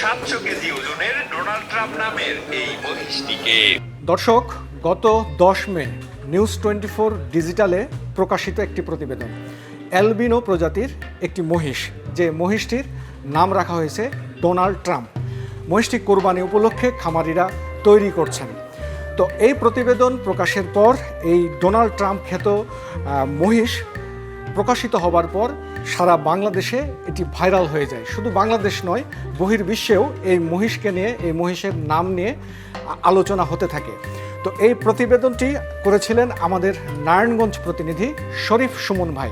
700 KG ওজনের Donald Trump নামের এই মহিষটিকে। দর্শক, গত 10 মে নিউজ 24 ডিজিটালে প্রকাশিত একটি প্রতিবেদন, অ্যালবিনো প্রজাতির একটি মহিষ, যে মহিষটির নাম রাখা হয়েছে ডোনাল্ড ট্রাম্প। মহিষটি কোরবানি উপলক্ষে খামারিরা তৈরি করছেন। তো এই প্রতিবেদন প্রকাশের পর এই ডোনাল্ড ট্রাম্প খ্যাত মহিষ প্রকাশিত হবার পর সারা বাংলাদেশে এটি ভাইরাল হয়ে যায়। শুধু বাংলাদেশ নয়, বহির্বিশ্বেও এই মহিষকে নিয়ে, এই মহিষের নাম নিয়ে আলোচনা হতে থাকে। তো এই প্রতিবেদনটি করেছিলেন আমাদের নারায়ণগঞ্জ প্রতিনিধি শরীফ সুমন ভাই।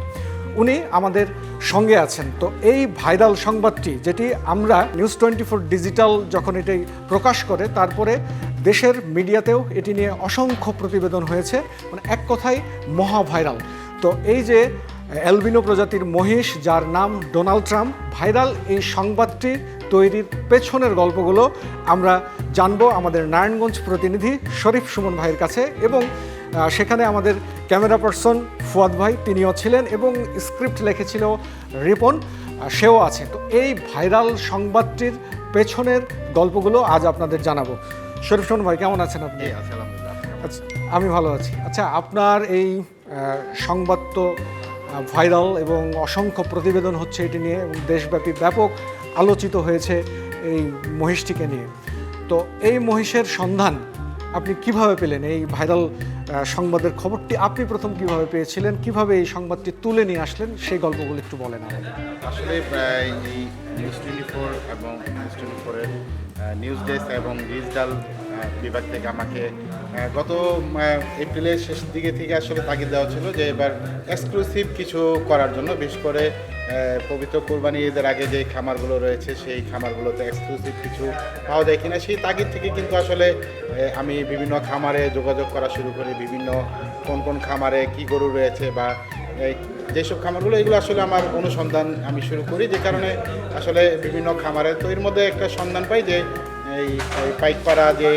উনি আমাদের সঙ্গে আছেন। তো এই ভাইরাল সংবাদটি, যেটি আমরা নিউজ 24 ডিজিটাল যখন এটি প্রকাশ করে, তারপরে দেশের মিডিয়াতেও এটি নিয়ে অসংখ্য প্রতিবেদন হয়েছে, মানে এক কথায় মহা ভাইরাল। তো এই যে অ্যালবিনো প্রজাতির মহিষ, যার নাম ডোনাল্ড ট্রাম্প, ভাইরাল এই সংবাদটি তৈরির পেছনের গল্পগুলো আমরা জানবো আমাদের নারায়ণগঞ্জ প্রতিনিধি শরীফ সুমন ভাইয়ের কাছে। এবং সেখানে আমাদের ক্যামেরা পার্সন ফুয়াদ ভাই, তিনিও ছিলেন, এবং স্ক্রিপ্ট লিখেছিল রিপন, সেও আছে। তো এই ভাইরাল সংবাদটির পেছনের গল্পগুলো আজ আপনাদের জানাবো। শরীফ সুমন ভাই, কেমন আছেন আপনি? আচ্ছা, আমি ভালো আছি। আচ্ছা, আপনার এই সংবাদ তো ভাইরাল এবং অসংখ্য প্রতিবেদন হচ্ছে এটি নিয়ে, এবং দেশব্যাপী ব্যাপক আলোচিত হয়েছে এই মহিষটিকে নিয়ে। তো এই মহিষের সন্ধান আপনি কিভাবে পেলেন? এই ভাইরাল সংবাদের খবরটি আপনি প্রথম কিভাবে পেয়েছিলেন, কিভাবে এই সংবাদটি তুলে নিয়ে আসলেন, সেই গল্পগুলো একটু বলেন আমাদের। আসলে এই নিউজ 24 এবং নিউজ 24-এর নিউজ ডেস্ক এবং ডিজিটাল বিভাগ থেকে আমাকে গত এপ্রিলের শেষ দিকে থেকে আসলে তাগিদ দেওয়া ছিল যে এবার এক্সক্লুসিভ কিছু করার জন্য, বিশেষ করে পবিত্র কোরবানি ঈদের আগে যে খামারগুলো রয়েছে সেই খামারগুলোতে এক্সক্লুসিভ কিছু পাওয়া যায় কিনা, সেই তাগিদ থেকে কিন্তু আসলে আমি বিভিন্ন খামারে যোগাযোগ করা শুরু করি। বিভিন্ন কোন কোন খামারে কি গরু রয়েছে বা যেসব খামারগুলো, এগুলো আসলে আমার অনুসন্ধান আমি শুরু করি, যে কারণে আসলে বিভিন্ন খামারে, তো এর মধ্যে একটা সন্ধান পাই যে এই পাইকপাড়া যে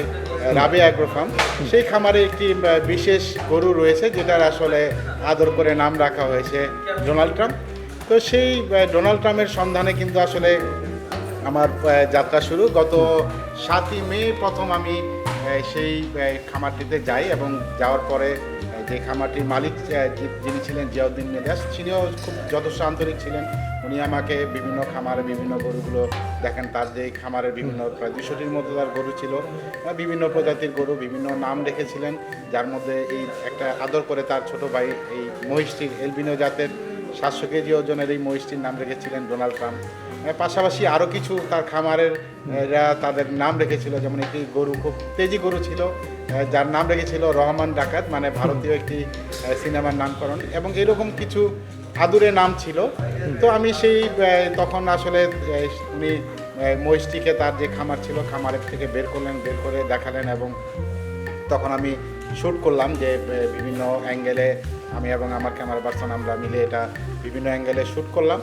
রাবে অ্যাগ্রো ফার্ম, সেই খামারে একটি বিশেষ গরু রয়েছে যেটার আসলে আদর করে নাম রাখা হয়েছে ডোনাল্ড ট্রাম্প। তো সেই ডোনাল্ড ট্রাম্পের সন্ধানে কিন্তু আসলে আমার যাত্রা শুরু। গত 7ই মে প্রথম আমি সেই খামারটিতে যাই, এবং যাওয়ার পরে যে খামারটির মালিক যিনি ছিলেন জিয়াউদ্দিন মেদাস, তিনিও খুব যথেষ্ট আন্তরিক ছিলেন। উনি আমাকে বিভিন্ন খামারে বিভিন্ন গরুগুলো দেখেন। তার যে খামারের বিভিন্ন প্রায় 200টির মতো তার গরু ছিল, বিভিন্ন প্রজাতির গরু, বিভিন্ন নাম রেখেছিলেন, যার মধ্যে এই একটা আদর করে তার ছোট ভাই এই মহিষটির, এলবিনো জাতের 700 কেজি ওজনের এই মহিষটির নাম রেখেছিলেন ডোনাল্ড ট্রাম্প। পাশাপাশি আরও কিছু তার খামারের তাদের নাম রেখেছিল, যেমন একটি গরু খুব তেজি গরু ছিল যার নাম রেখেছিল রহমান ডাকাত, মানে ভারতীয় একটি সিনেমার নামকরণ, এবং এরকম কিছু আদুরে নাম ছিল। তো আমি সেই তখন আসলে উনি মহিষটিকে তার যে খামার ছিল খামারের থেকে বের করলেন, বের করে দেখালেন, এবং তখন আমি শ্যুট করলাম যে বিভিন্ন অ্যাঙ্গেলে, আমি এবং আমার ক্যামেরা পার্সন আমরা মিলে এটা বিভিন্ন অ্যাঙ্গেলে শ্যুট করলাম,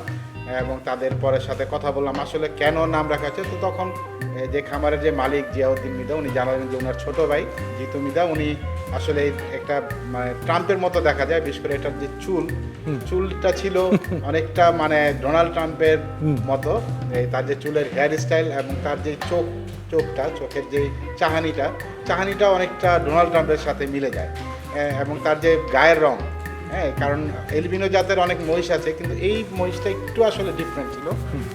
এবং তাদের পরের সাথে কথা বললাম আসলে কেন নাম রাখা হচ্ছে। তো তখন যে খামারের যে মালিক জিয়াউদ্দিন মিদা, উনি জানালেন যে ওনার ছোটো ভাই জিতু মিদা, উনি আসলে একটা মানে ট্রাম্পের মতো দেখা যায়, বিশেষ করে এটার যে চুলটা ছিল অনেকটা মানে ডোনাল্ড ট্রাম্পের মতো, তার যে চুলের হেয়ার স্টাইল এবং তার যে চোখের যে চাহানিটা অনেকটা ডোনাল্ড ট্রাম্পের সাথে মিলে যায়, এবং তার যে গায়ের রং, কারণ এলবিনো জাতের অনেক মহিষ আছে, কিন্তু এই মহিষটা একটু আসলে ডিফারেন্ট ছিল,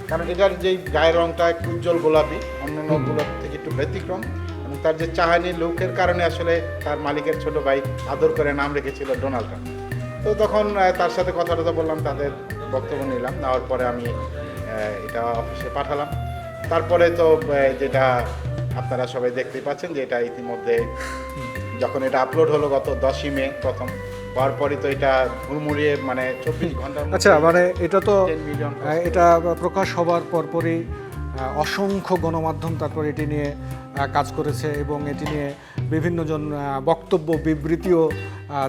কারণ এটার যে গায়ের রংটা একটু উজ্জ্বল গোলাপি, অন্যান্য গোলাপ থেকে একটু ব্যতিক্রম, এবং তার যে চাহানি লুকের কারণে আসলে তার মালিকের ছোট ভাই আদর করে নাম রেখেছিল ডোনাল্ড ট্রাম্প। তো তখন তার সাথে কথা বললাম, তাদের বক্তব্য নিলাম, নেওয়ার পরে আমি এটা অফিসে পাঠালাম। তারপরে তো যেটা আপনারা সবাই দেখতেই পাচ্ছেন যে এটা ইতিমধ্যে যখন এটা আপলোড হলো গত 10ই মে প্রথম, হওয়ার পরই তো এটা হুড়মুড়িয়ে মানে 24 ঘন্টার। আচ্ছা, মানে এটা তো এটা প্রকাশ হবার পরপরই অসংখ্য গণমাধ্যম তারপর এটি নিয়ে কাজ করেছে, এবং এটি নিয়ে বিভিন্নজন বক্তব্য বিবৃতিও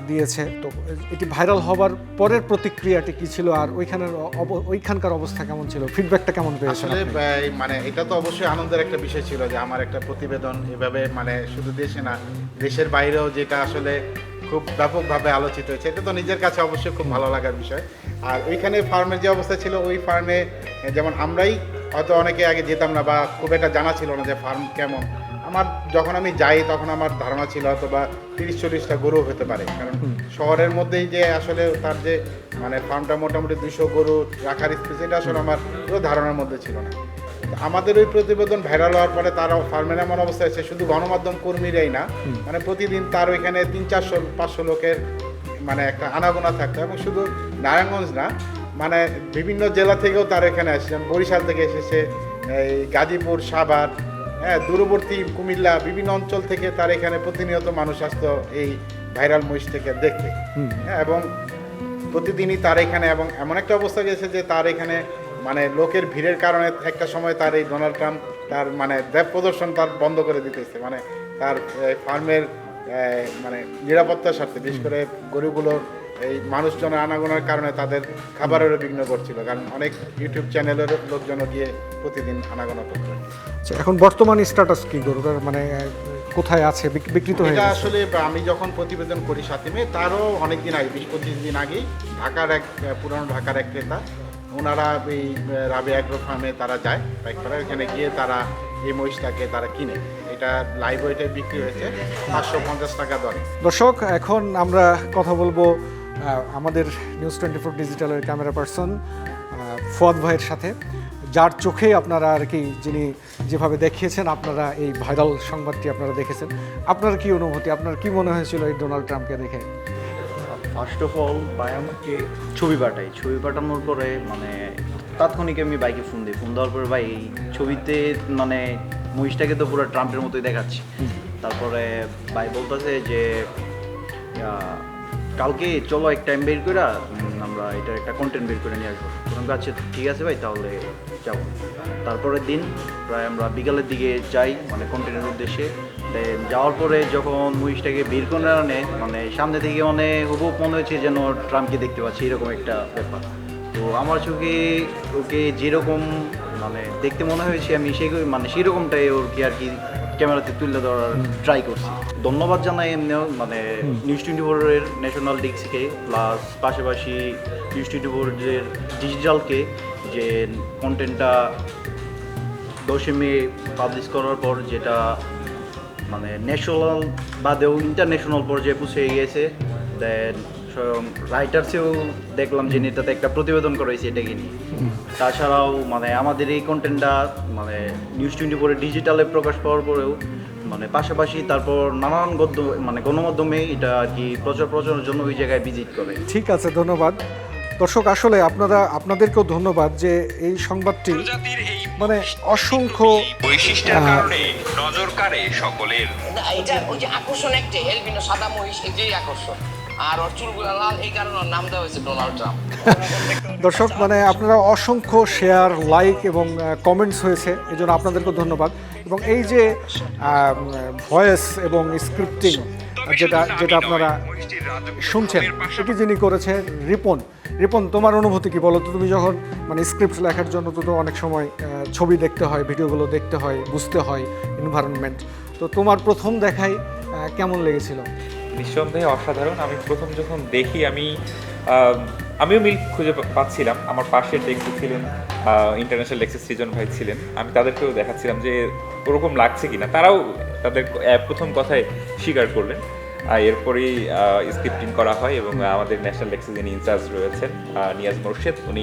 দিয়েছে। তো এটি ভাইরাল হবার পরের প্রতিক্রিয়াটি কী ছিল, আর ওইখানকার অবস্থা কেমন ছিল, ফিডব্যাকটা কেমন পেয়েছেন? আসলে মানে এটা তো অবশ্যই আনন্দের একটা বিষয় ছিল যে আমার একটা প্রতিবেদন এভাবে মানে শুধু দেশে না, দেশের বাইরেও যেটা আসলে খুব ব্যাপকভাবে আলোচিত হয়েছে, এটা তো নিজের কাছে অবশ্যই খুব ভালো লাগার বিষয়। আর ওইখানে ফার্মের যে অবস্থা ছিল, ওই ফার্মে যেমন আমরাই হয়তো অনেকে আগে যেতাম না বা খুব একটা জানা ছিল না যে ফার্ম কেমন। আমার যখন আমি যাই তখন আমার ধারণা ছিল হয়তো বা 30-40টা গরু হতে পারে, কারণ শহরের মধ্যেই যে আসলে তার যে মানে ফার্মটা মোটামুটি 200 গরু রাখার স্পেস, এটা আসলে আমার পুরো ধারণার মধ্যে ছিল না। আমাদের ওই প্রতিবেদন ভাইরাল হওয়ার পরে তার ফার্মের এমন অবস্থা হয়েছে, শুধু গণমাধ্যম কর্মীরাই না, মানে প্রতিদিন তার ওইখানে 300-400-500 লোকের মানে একটা আনাগোনা থাকতো। এবং শুধু নারায়ণগঞ্জ না, মানে বিভিন্ন জেলা থেকেও তার এখানে আসছেন, বরিশাল থেকে এসেছে, এই গাজীপুর, সাভার, হ্যাঁ, দূরবর্তী কুমিল্লা, বিভিন্ন অঞ্চল থেকে তার এখানে প্রতিনিয়ত মানুষ আসতো এই ভাইরাল মহিষটাকে দেখতে। হ্যাঁ, এবং প্রতিদিনই তার এখানে, এবং এমন একটা অবস্থা গেছে যে তার এখানে মানে লোকের ভিড়ের কারণে একটা সময় তার এই ডোনাল্ড ট্রাম্প তার মানে দেব প্রদর্শন তার বন্ধ করে দিতেছে, মানে তার ফার্মের মানে নিরাপত্তার স্বার্থে, বিশেষ করে গরুগুলোর এই মানুষজনের আনাগোনার কারণে তাদের খাবারেরও বিঘ্ন করছিল, কারণ অনেক ইউটিউব চ্যানেলের লোকজন গিয়ে প্রতিদিন আনাগোনা করতো। আচ্ছা, এখন বর্তমান স্ট্যাটাস কি গরুটার, মানে কোথায় আছে, বিকৃত হয়ে এটা গেছে? আসলে আমি যখন প্রতিবেদন করি 7 মে, তারও অনেক দিন আগে, 20-25 দিন আগেই পুরানো ঢাকার এক ক্রেতা, ওনারা এই রাবি অ্যাগ্রো ফার্মে তারা যায় বাইক করা, ওখানে গিয়ে তারা এই মহিষটাকে তারা কিনে, এটা লাইভ ওয়েটে বিক্রি হয়েছে 550 টাকা দরে। দর্শক, এখন আমরা কথা বলবো আমাদের নিউজ 24 ডিজিটালের ক্যামেরা পার্সন ফুয়াদ ভাইয়ের সাথে, যার চোখে আপনারা আর কি, যিনি যেভাবে দেখিয়েছেন, আপনারা এই ভাইরাল সংবাদটি আপনারা দেখেছেন, আপনার কি অনুভূতি, আপনার কি মনে হয়েছিল এই ডোনাল্ড ট্রাম্পকে দেখে? ফার্স্ট অফ অল ভাই আমাকে ছবি পাঠানোর পরে মানে তাৎক্ষণিক আমি বাইকে ফোন দেওয়ার পরে ভাই এই ছবিতে মানে মহিষটাকে তো পুরো ট্রাম্পের মতোই দেখাচ্ছি। তারপরে ভাই বলতেছে যে কালকে চলো এক টাইম বের করে আমরা এটার একটা কন্টেন্ট বের করে নিয়ে আসবো। তখন আচ্ছা ঠিক আছে ভাই, তাহলে যাবো। তারপরের দিন প্রায় আমরা বিকালের দিকে যাই মানে কন্টেন্টের উদ্দেশ্যে। যাওয়ার পরে যখন মহিষটাকে বের করে আনে, মানে সামনে থেকে মানে হুবহু মনে হচ্ছে যেন ট্রাম্পকে দেখতে পাচ্ছি, এরকম একটা ব্যাপার। তো আমার চোখে ওকে যেরকম মানে দেখতে মনে হয়েছে, আমি সেরকমটাই ওরকে আর কি ক্যামেরাতে তুলে ধরার ট্রাই করছি। ধন্যবাদ জানাই এমনিও মানে নিউজ 24-এর ন্যাশনাল ডেস্ককে, প্লাস পাশাপাশি নিউজ 24-এর ডিজিটালকে, যে কন্টেন্টটা 10 মে পাবলিশ করার পর যেটা মানে ন্যাশনাল বাদেও ইন্টারন্যাশনাল পর্যায়ে পৌঁছে গিয়েছে। দেন রাইটার্সেও দেখলাম যে এটাতে একটা প্রতিবেদন করেছে এটাকে নিয়ে। তাছাড়াও মানে আমাদের এই কন্টেন্টটা মানে নিউজ 24-এর ডিজিটালে প্রকাশ পাওয়ার পরেও মানে পাশাপাশি তারপর নানান গণমাধ্যমে এটা আর কি প্রচারের জন্য ওই জায়গায় ভিজিট করে। ঠিক আছে, ধন্যবাদ। দর্শক, আসলে আপনাদেরকেও ধন্যবাদ যে এই সংবাদটি প্রজাতির এই মানে অসংখ্য বৈশিষ্ট্যের কারণে নজর কাড়ে সকলের। এটা ওই যে আকর্ষণ একটা এলবিনো সাদা মহিষ, এটাই আকর্ষণ। আর ওর চুলগুলো লাল, এই কারণে ওর নাম দেওয়া হয়েছে ডোনাল্ড ট্রাম্প। দর্শক, মানে আপনারা অসংখ্য শেয়ার, লাইক এবং কমেন্টস হয়েছে, এই জন্য আপনাদেরকেও ধন্যবাদ। এবং এই যে ভয়েস এবং স্ক্রিপ্টিং যেটা আপনারা শুনছেন, সেটি যিনি করেছেন রিপন, তোমার অনুভূতি কি বলো তো? তুমি যখন মানে স্ক্রিপ্ট লেখার জন্য তো অনেক সময় ছবি দেখতে হয়, ভিডিওগুলো দেখতে হয়, বুঝতে হয় এনভায়রনমেন্ট, তো তোমার প্রথম দেখাই কেমন লেগেছিল? নিঃসন্দেহে অসাধারণ। আমি প্রথম যখন দেখি আমিও মিল খুঁজে পাচ্ছিলাম। আমার পাশের ডেস্কে ছিলেন ইন্টারন্যাশনাল ডেস্কের সৃজন ভাই ছিলেন, আমি তাদেরকেও দেখাচ্ছিলাম যে ওরকম লাগছে কিনা। তারাও তাদের প্রথম কথায় স্বীকার করলেন। এরপরেই স্ক্রিপ্টিং করা হয় এবং আমাদের ন্যাশনাল ডেস্কে যিনি ইনচার্জ রয়েছেন নিয়াজ মোর্শেদ, উনি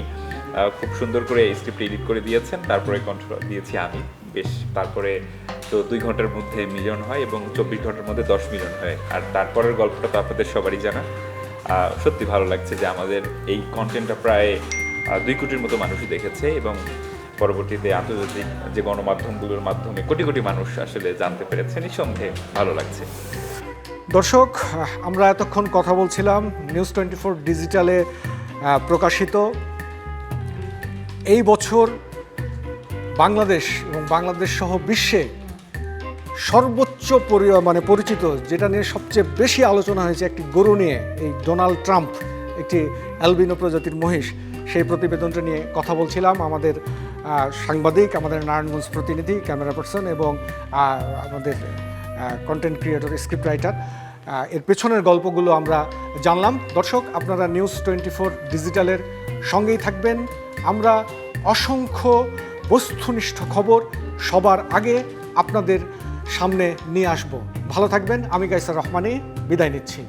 খুব সুন্দর করে স্ক্রিপ্ট এডিট করে দিয়েছেন। তারপরে কন্ট্রোল দিয়েছি আমি বেশ। তারপরে তো 2 ঘন্টার মধ্যে মিলিয়ন হয় এবং 24 ঘন্টার মধ্যে 10 মিলিয়ন হয়। আর তারপরের গল্পটা তো আপনাদের সবারই জানা। সত্যি ভালো লাগছে যে আমাদের এই কন্টেন্টটা প্রায় 2 কোটির মতো মানুষই দেখেছে এবং পরবর্তীতে আন্তর্জাতিক যে গণমাধ্যমগুলোর মাধ্যমে কোটি কোটি মানুষ আসলে জানতে পেরেছে। নিঃসন্দেহে ভালো লাগছে। দর্শক, আমরা এতক্ষণ কথা বলছিলাম নিউজ 24 ডিজিটালে প্রকাশিত এই বছর বাংলাদেশ এবং বাংলাদেশ সহ বিশ্বে সর্বোচ্চ পরিচিত, যেটা নিয়ে সবচেয়ে বেশি আলোচনা হয়েছে একটি গরু নিয়ে, এই ডোনাল্ড ট্রাম্প, একটি অ্যালবিনো প্রজাতির মহিষ, সেই প্রতিবেদনটা নিয়ে কথা বলছিলাম আমাদের সাংবাদিক, আমাদের নারায়ণগঞ্জ প্রতিনিধি, ক্যামেরা পার্সন এবং আমাদের কন্টেন্ট ক্রিয়েটর, স্ক্রিপ্ট রাইটার। এর পেছনের গল্পগুলো আমরা জানলাম। দর্শক, আপনারা নিউজ 24 ডিজিটালের সঙ্গেই থাকবেন। আমরা অসংখ্য বস্তুনিষ্ঠ খবর সবার আগে আপনাদের সামনে নিয়ে আসব। ভালো থাকবেন। আমি কায়সার রহমানী বিদায় নিচ্ছি।